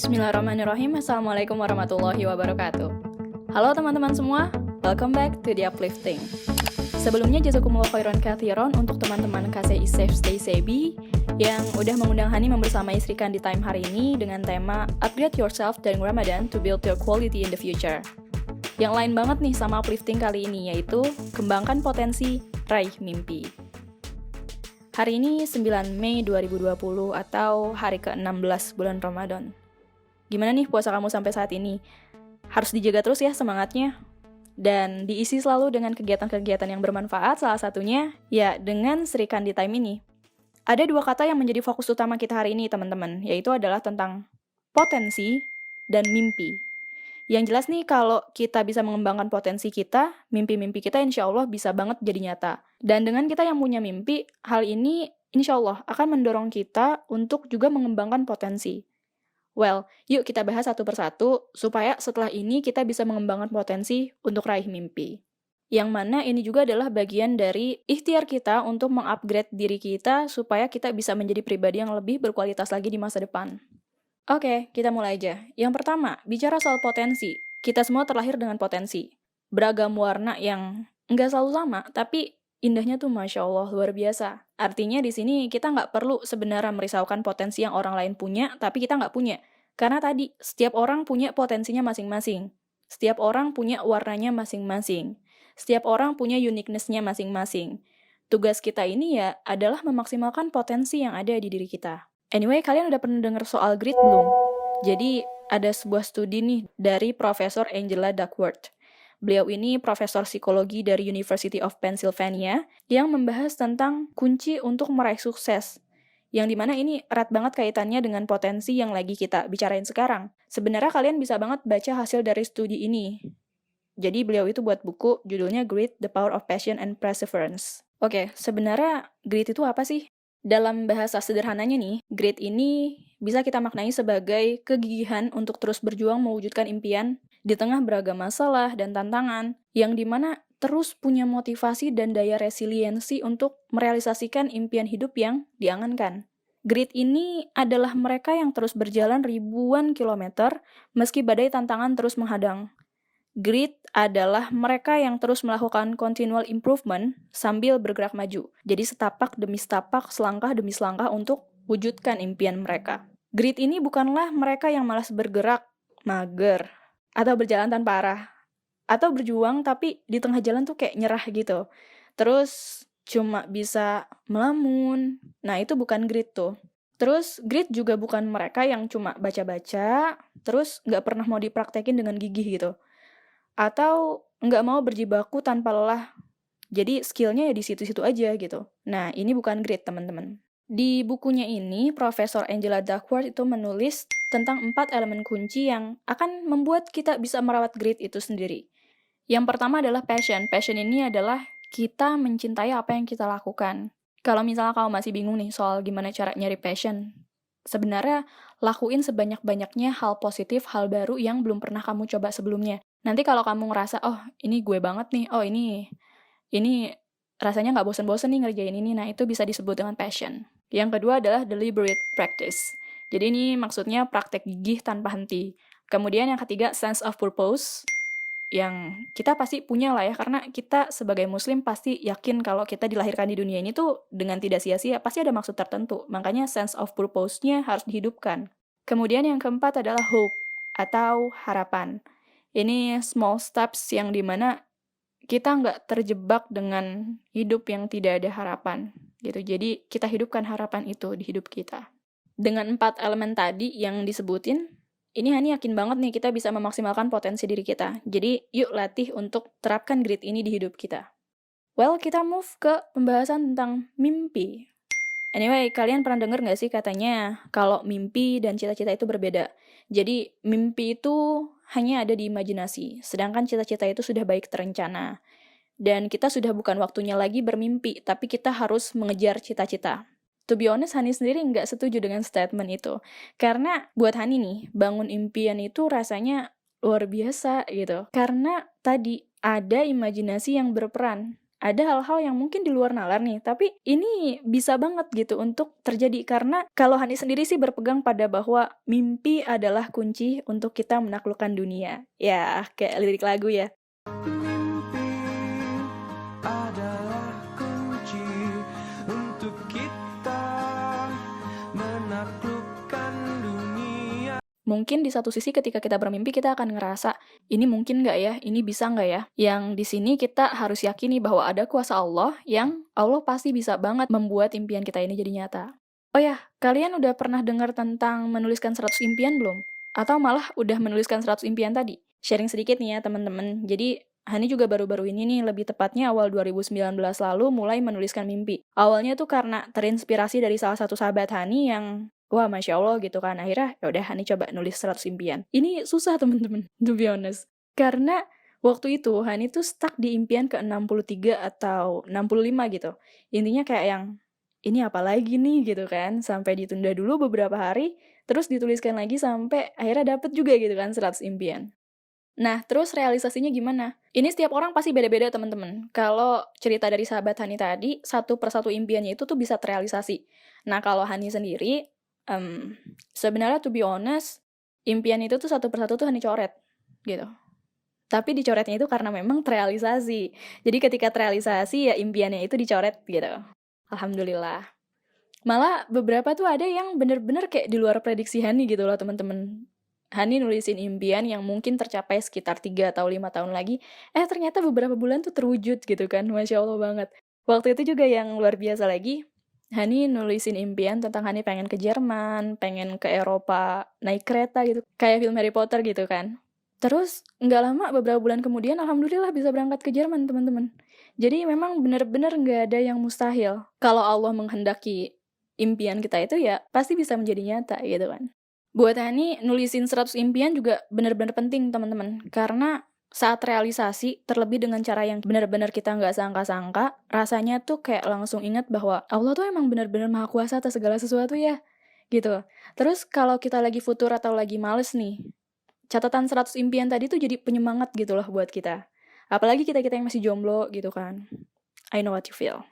Bismillahirrahmanirrahim. Assalamualaikum warahmatullahi wabarakatuh. Halo teman-teman semua, welcome back to The Uplifting. Sebelumnya jazakumullah khairan katsiran untuk teman-teman KCI Safe Stay Sebi yang udah mengundang Hani membersamai Sri Kandi Time hari ini dengan tema Upgrade Yourself during Ramadan to Build Your Quality in the Future. Yang lain banget nih sama uplifting kali ini, yaitu kembangkan potensi, raih mimpi. Hari ini 9 Mei 2020 atau hari ke-16 bulan Ramadan. Gimana nih puasa kamu sampai saat ini? Harus dijaga terus ya semangatnya. Dan diisi selalu dengan kegiatan-kegiatan yang bermanfaat, salah satunya ya dengan Sri Kandi Time ini. Ada dua kata yang menjadi fokus utama kita hari ini teman-teman, yaitu adalah tentang potensi dan mimpi. Yang jelas nih kalau kita bisa mengembangkan potensi kita, mimpi-mimpi kita insya Allah bisa banget jadi nyata. Dan dengan kita yang punya mimpi, hal ini insya Allah akan mendorong kita untuk juga mengembangkan potensi. Well, yuk kita bahas satu persatu supaya setelah ini kita bisa mengembangkan potensi untuk raih mimpi. Yang mana ini juga adalah bagian dari ikhtiar kita untuk mengupgrade diri kita supaya kita bisa menjadi pribadi yang lebih berkualitas lagi di masa depan. Oke, kita mulai aja. Yang pertama, bicara soal potensi. Kita semua terlahir dengan potensi. Beragam warna yang nggak selalu sama, tapi indahnya tuh Masya Allah, luar biasa. Artinya di sini kita nggak perlu sebenarnya merisaukan potensi yang orang lain punya, tapi kita nggak punya. Karena tadi, setiap orang punya potensinya masing-masing. Setiap orang punya warnanya masing-masing. Setiap orang punya uniqueness-nya masing-masing. Tugas kita ini ya adalah memaksimalkan potensi yang ada di diri kita. Anyway, kalian udah pernah dengar soal grit belum? Jadi, ada sebuah studi nih dari Profesor Angela Duckworth. Beliau ini profesor psikologi dari University of Pennsylvania yang membahas tentang kunci untuk meraih sukses. Yang dimana ini erat banget kaitannya dengan potensi yang lagi kita bicarain sekarang. Sebenarnya kalian bisa banget baca hasil dari studi ini. Jadi beliau itu buat buku judulnya Grit, The Power of Passion and Perseverance. Oke, sebenarnya grit itu apa sih? Dalam bahasa sederhananya nih, grit ini bisa kita maknai sebagai kegigihan untuk terus berjuang mewujudkan impian di tengah beragam masalah dan tantangan, yang dimana terus punya motivasi dan daya resiliensi untuk merealisasikan impian hidup yang diangankan. Grit ini adalah mereka yang terus berjalan ribuan kilometer meski badai tantangan terus menghadang. Grit adalah mereka yang terus melakukan continual improvement sambil bergerak maju. Jadi setapak demi setapak, selangkah demi selangkah untuk wujudkan impian mereka. Grit ini bukanlah mereka yang malas bergerak, mager, atau berjalan tanpa arah. Atau berjuang tapi di tengah jalan tuh kayak nyerah gitu. Terus cuma bisa melamun. Nah itu bukan grit tuh. Terus grit juga bukan mereka yang cuma baca-baca, terus nggak pernah mau dipraktekin dengan gigih gitu. Atau nggak mau berjibaku tanpa lelah. Jadi skillnya ya di situ-situ aja gitu. Nah, ini bukan grit, teman-teman. Di bukunya ini, Profesor Angela Duckworth itu menulis tentang 4 elemen kunci yang akan membuat kita bisa merawat grit itu sendiri. Yang pertama adalah passion. Passion ini adalah kita mencintai apa yang kita lakukan. Kalau misalnya kamu masih bingung nih soal gimana cara nyari passion, sebenarnya lakuin sebanyak-banyaknya hal positif, hal baru yang belum pernah kamu coba sebelumnya. Nanti kalau kamu ngerasa, oh ini gue banget nih, oh ini rasanya nggak bosen-bosen nih ngerjain ini, nah itu bisa disebut dengan passion. Yang kedua adalah deliberate practice. Jadi ini maksudnya praktek gigih tanpa henti. Kemudian yang ketiga, sense of purpose, yang kita pasti punya lah ya, karena kita sebagai muslim pasti yakin kalau kita dilahirkan di dunia ini tuh dengan tidak sia-sia, pasti ada maksud tertentu. Makanya sense of purpose-nya harus dihidupkan. Kemudian yang keempat adalah hope, atau harapan. Ini small steps yang dimana kita nggak terjebak dengan hidup yang tidak ada harapan. Gitu. Jadi kita hidupkan harapan itu di hidup kita. Dengan 4 elemen tadi yang disebutin, ini Hani yakin banget nih kita bisa memaksimalkan potensi diri kita. Jadi yuk latih untuk terapkan grit ini di hidup kita. Well, kita move ke pembahasan tentang mimpi. Anyway, kalian pernah denger nggak sih katanya kalau mimpi dan cita-cita itu berbeda? Jadi, mimpi itu hanya ada di imajinasi, sedangkan cita-cita itu sudah baik terencana. Dan kita sudah bukan waktunya lagi bermimpi, tapi kita harus mengejar cita-cita. To be honest, Hani sendiri nggak setuju dengan statement itu. Karena buat Hani nih, bangun impian itu rasanya luar biasa gitu. Karena tadi ada imajinasi yang berperan. ada hal-hal yang mungkin di luar nalar nih, tapi ini bisa banget gitu untuk terjadi. Karena kalau Hani sendiri sih berpegang pada bahwa mimpi adalah kunci untuk kita menaklukkan dunia. Ya, kayak lirik lagu ya. Mimpi adalah kunci untuk kita menaklukkan dunia. Mungkin di satu sisi ketika kita bermimpi kita akan ngerasa, ini mungkin nggak ya? Ini bisa nggak ya? Yang di sini kita harus yakini bahwa ada kuasa Allah yang Allah pasti bisa banget membuat impian kita ini jadi nyata. Oh ya, kalian udah pernah dengar tentang menuliskan 100 impian belum? Atau malah udah menuliskan 100 impian tadi? Sharing sedikit nih ya teman-teman. Jadi Hani juga baru-baru ini nih, lebih tepatnya awal 2019 lalu mulai menuliskan mimpi. Awalnya tuh karena terinspirasi dari salah satu sahabat Hani yang wah, Masya Allah gitu kan. Akhirnya ya udah Hani coba nulis 100 impian. Ini susah teman-teman, to be honest. Karena waktu itu Hani tuh stuck di impian ke-63 atau 65 gitu. Intinya kayak yang ini apa lagi nih gitu kan. Sampai ditunda dulu beberapa hari, terus dituliskan lagi sampai akhirnya dapet juga gitu kan 100 impian. Nah, terus realisasinya gimana? Ini setiap orang pasti beda-beda, teman-teman. Kalau cerita dari sahabat Hani tadi, satu persatu impiannya itu tuh bisa terrealisasi. Nah, kalau Hani sendiri, sebenarnya to be honest, impian itu tuh satu persatu tuh Hani coret, gitu. Tapi dicoretnya itu karena memang terrealisasi. Jadi ketika terrealisasi, ya impiannya itu dicoret, gitu. Alhamdulillah. Malah beberapa tuh ada yang bener-bener kayak di luar prediksi Hani gitu loh, teman-teman. Hani nulisin impian yang mungkin tercapai sekitar 3 atau 5 tahun lagi, ternyata beberapa bulan tuh terwujud gitu kan, Masya Allah banget. Waktu itu juga yang luar biasa lagi, Hani nulisin impian tentang Hani pengen ke Jerman, pengen ke Eropa, naik kereta gitu, kayak film Harry Potter gitu kan. Terus nggak lama beberapa bulan kemudian alhamdulillah bisa berangkat ke Jerman teman-teman. Jadi memang benar-benar nggak ada yang mustahil. Kalau Allah menghendaki impian kita itu ya pasti bisa menjadi nyata gitu kan. Buat Hani, nulisin 100 impian juga benar-benar penting, teman-teman. Karena saat realisasi, terlebih dengan cara yang benar-benar kita nggak sangka-sangka, rasanya tuh kayak langsung ingat bahwa Allah tuh emang benar-benar maha kuasa atas segala sesuatu ya, gitu. Terus kalau kita lagi futur atau lagi males nih, catatan 100 impian tadi tuh jadi penyemangat gitu loh buat kita. Apalagi kita-kita yang masih jomblo gitu kan. I know what you feel.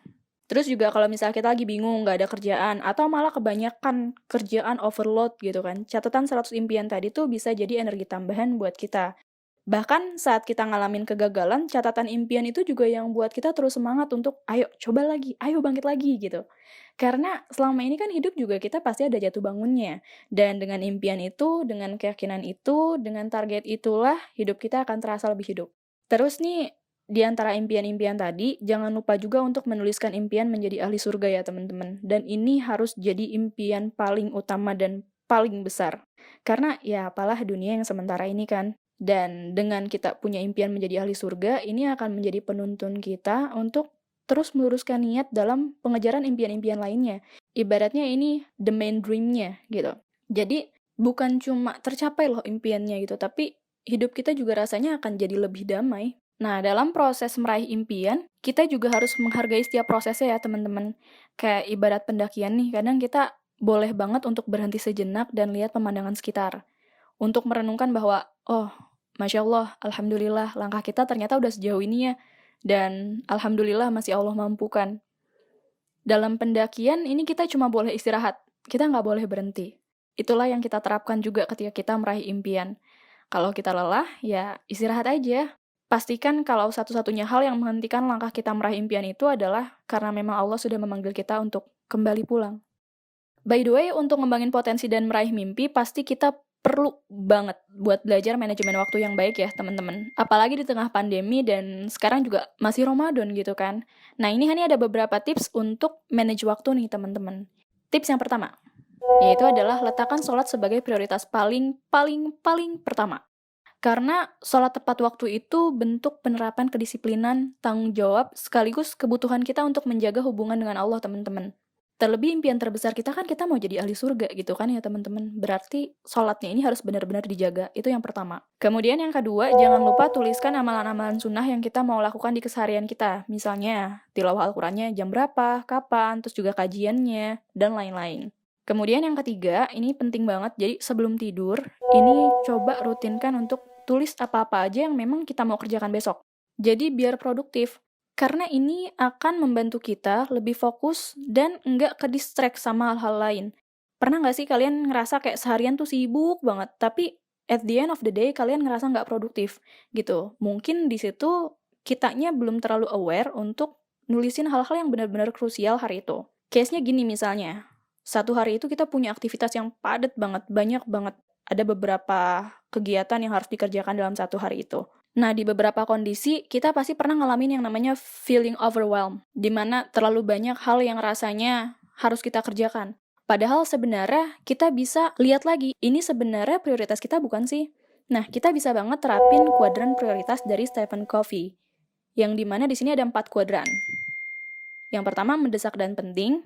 Terus juga kalau misalnya kita lagi bingung, nggak ada kerjaan, atau malah kebanyakan kerjaan overload gitu kan, catatan 100 impian tadi tuh bisa jadi energi tambahan buat kita. Bahkan saat kita ngalamin kegagalan, catatan impian itu juga yang buat kita terus semangat untuk, ayo coba lagi, ayo bangkit lagi gitu. Karena selama ini kan hidup juga kita pasti ada jatuh bangunnya. Dan dengan impian itu, dengan keyakinan itu, dengan target itulah hidup kita akan terasa lebih hidup. Terus nih, di antara impian-impian tadi, jangan lupa juga untuk menuliskan impian menjadi ahli surga ya teman-teman. Dan ini harus jadi impian paling utama dan paling besar. Karena ya apalah dunia yang sementara ini kan. Dan dengan kita punya impian menjadi ahli surga, ini akan menjadi penuntun kita untuk terus meluruskan niat dalam pengejaran impian-impian lainnya. Ibaratnya ini the main dream-nya gitu. Jadi bukan cuma tercapai loh impiannya gitu, tapi hidup kita juga rasanya akan jadi lebih damai. Nah, dalam proses meraih impian, kita juga harus menghargai setiap prosesnya ya teman-teman. Kayak ibarat pendakian nih, kadang kita boleh banget untuk berhenti sejenak dan lihat pemandangan sekitar. Untuk merenungkan bahwa, oh, Masya Allah, Alhamdulillah, langkah kita ternyata udah sejauh ini ya. Dan Alhamdulillah masih Allah mampukan. Dalam pendakian, ini kita cuma boleh istirahat. Kita nggak boleh berhenti. Itulah yang kita terapkan juga ketika kita meraih impian. Kalau kita lelah, ya istirahat aja. Pastikan kalau satu-satunya hal yang menghentikan langkah kita meraih impian itu adalah karena memang Allah sudah memanggil kita untuk kembali pulang. By the way, untuk ngembangin potensi dan meraih mimpi, pasti kita perlu banget buat belajar manajemen waktu yang baik ya, teman-teman. Apalagi di tengah pandemi dan sekarang juga masih Ramadan gitu kan. Nah, ini ada beberapa tips untuk manage waktu nih, teman-teman. Tips yang pertama, yaitu adalah letakkan sholat sebagai prioritas paling pertama. Karena sholat tepat waktu itu bentuk penerapan kedisiplinan, tanggung jawab, sekaligus kebutuhan kita untuk menjaga hubungan dengan Allah, teman-teman. Terlebih impian terbesar kita kan kita mau jadi ahli surga gitu kan ya teman-teman. Berarti sholatnya ini harus benar-benar dijaga. Itu yang pertama. Kemudian yang kedua, jangan lupa tuliskan amalan-amalan sunnah yang kita mau lakukan di keseharian kita. Misalnya, tilawah Al-Qurannya jam berapa, kapan, terus juga kajiannya, dan lain-lain. Kemudian yang ketiga, ini penting banget. Jadi sebelum tidur, ini coba rutinkan untuk tulis apa-apa aja yang memang kita mau kerjakan besok. Jadi biar produktif. Karena ini akan membantu kita lebih fokus dan nggak ke-distract sama hal-hal lain. Pernah nggak sih kalian ngerasa kayak seharian tuh sibuk banget, tapi at the end of the day kalian ngerasa nggak produktif gitu. Mungkin di situ kitanya belum terlalu aware untuk nulisin hal-hal yang benar-benar krusial hari itu. Case-nya gini misalnya, satu hari itu kita punya aktivitas yang padat banget, banyak banget. Ada beberapa kegiatan yang harus dikerjakan dalam satu hari itu. Nah, di beberapa kondisi, kita pasti pernah ngalamin yang namanya feeling overwhelmed, di mana terlalu banyak hal yang rasanya harus kita kerjakan. Padahal sebenarnya kita bisa lihat lagi, ini sebenarnya prioritas kita bukan sih? Nah, kita bisa banget terapin kuadran prioritas dari Stephen Covey, yang dimana di sini ada 4 kuadran. Yang pertama, mendesak dan penting.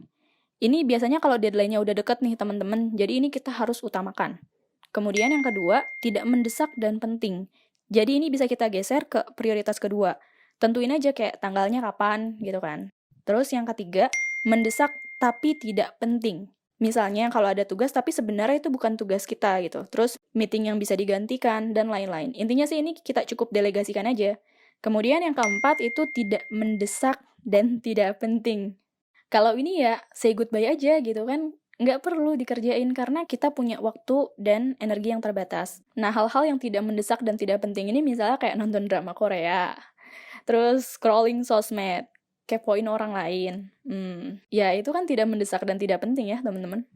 Ini biasanya kalau deadline-nya udah deket nih teman-teman, jadi ini kita harus utamakan. Kemudian yang kedua, tidak mendesak dan penting. Jadi ini bisa kita geser ke prioritas kedua. Tentuin aja kayak tanggalnya kapan gitu kan. Terus yang ketiga, mendesak tapi tidak penting. Misalnya kalau ada tugas tapi sebenarnya itu bukan tugas kita gitu. Terus meeting yang bisa digantikan dan lain-lain. Intinya sih ini kita cukup delegasikan aja. Kemudian yang keempat itu tidak mendesak dan tidak penting. Kalau ini ya say goodbye aja gitu kan, nggak perlu dikerjain karena kita punya waktu dan energi yang terbatas. Nah, hal-hal yang tidak mendesak dan tidak penting ini misalnya kayak nonton drama Korea, terus scrolling sosmed, kepoin orang lain. Ya itu kan tidak mendesak dan tidak penting ya, teman-teman.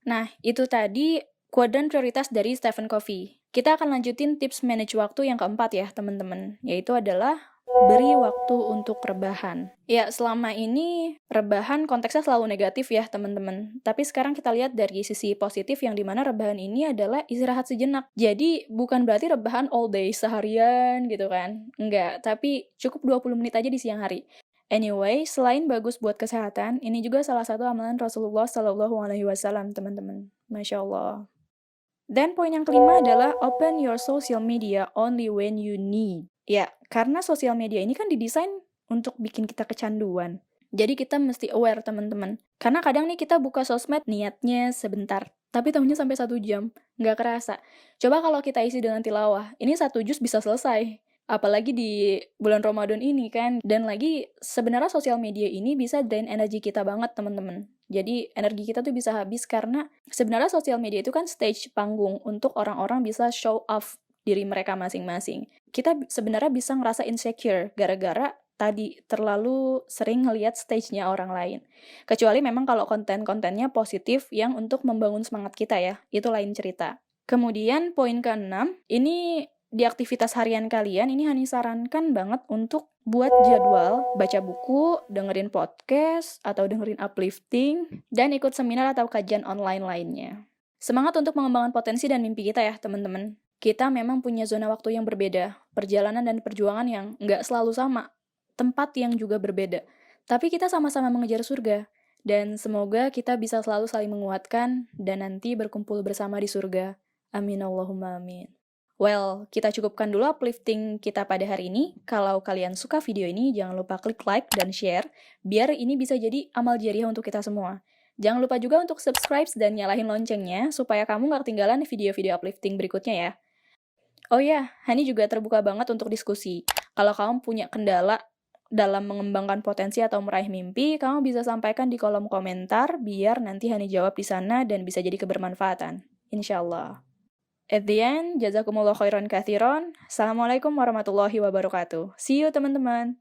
Nah, itu tadi kuadran prioritas dari Stephen Covey. Kita akan lanjutin tips manage waktu yang keempat ya, teman-teman, yaitu adalah beri waktu untuk rebahan. Ya, selama ini rebahan konteksnya selalu negatif ya, teman-teman. Tapi sekarang kita lihat dari sisi positif yang dimana rebahan ini adalah istirahat sejenak. Jadi, bukan berarti rebahan all day, seharian gitu kan. Enggak, tapi cukup 20 menit aja di siang hari. Anyway, selain bagus buat kesehatan, ini juga salah satu amalan Rasulullah SAW, teman-teman. Masya Allah. Dan poin yang kelima adalah open your social media only when you need. Ya, karena sosial media ini kan didesain untuk bikin kita kecanduan. Jadi kita mesti aware, teman-teman. Karena kadang nih kita buka sosmed niatnya sebentar, tapi tahunya sampai 1 jam. Nggak kerasa. Coba kalau kita isi dengan tilawah, ini 1 juz bisa selesai. Apalagi di bulan Ramadan ini kan. Dan lagi sebenarnya sosial media ini bisa drain energi kita banget, teman-teman. Jadi energi kita tuh bisa habis karena sebenarnya sosial media itu kan stage panggung untuk orang-orang bisa show off diri mereka masing-masing. Kita sebenarnya bisa ngerasa insecure gara-gara tadi terlalu sering ngelihat stage-nya orang lain. Kecuali memang kalau konten-kontennya positif yang untuk membangun semangat kita ya, itu lain cerita. Kemudian poin ke-6, ini di aktivitas harian kalian, ini Hani sarankan banget untuk buat jadwal, baca buku, dengerin podcast, atau dengerin uplifting, dan ikut seminar atau kajian online lainnya. Semangat untuk mengembangkan potensi dan mimpi kita ya, teman-teman. Kita memang punya zona waktu yang berbeda, perjalanan dan perjuangan yang nggak selalu sama, tempat yang juga berbeda. Tapi kita sama-sama mengejar surga, dan semoga kita bisa selalu saling menguatkan, dan nanti berkumpul bersama di surga. Amin Allahumma amin. Well, kita cukupkan dulu uplifting kita pada hari ini. Kalau kalian suka video ini, jangan lupa klik like dan share, biar ini bisa jadi amal jariah untuk kita semua. Jangan lupa juga untuk subscribe dan nyalahin loncengnya, supaya kamu gak ketinggalan video-video uplifting berikutnya ya. Oh ya, Hani juga terbuka banget untuk diskusi. Kalau kamu punya kendala dalam mengembangkan potensi atau meraih mimpi, kamu bisa sampaikan di kolom komentar, biar nanti Hani jawab di sana dan bisa jadi kebermanfaatan. Insyaallah. At the end, jazakumullah khairan kathiron. Assalamualaikum warahmatullahi wabarakatuh. See you teman-teman.